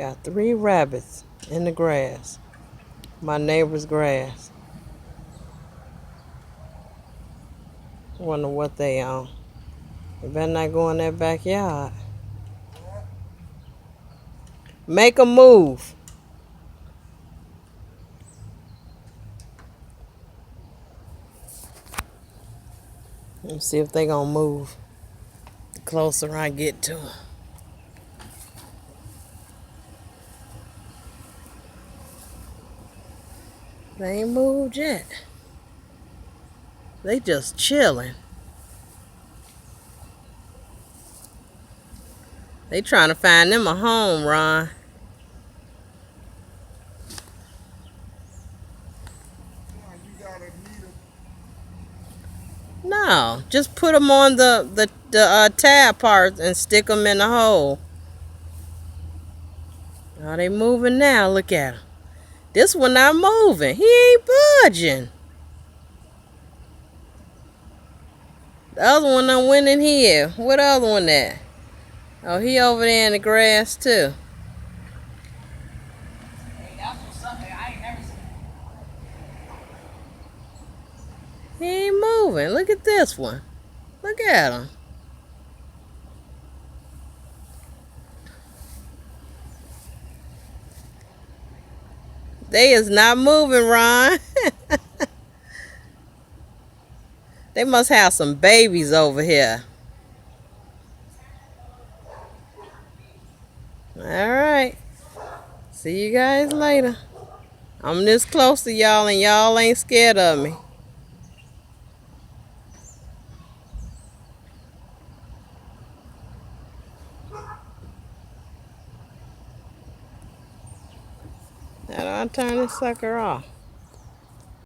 Got 3 rabbits in the grass. My neighbor's grass. Wonder what they on. They better not go in their backyard. Make a move. Let's see if they gonna move. The closer I get to them. They ain't moved yet. They just chilling. They trying to find them a home, Ron. No, just put them on the tab parts and stick them in the hole. Oh, they moving now. Look at them. This one not moving. He ain't budging. The other one done went in here. What other one at? Oh, he over there in the grass too. He ain't moving. Look at this one. Look at him. They is not moving, Ron. They must have some babies over here. All right. See you guys later. I'm this close to y'all and y'all ain't scared of me. Now I'll turn this sucker off.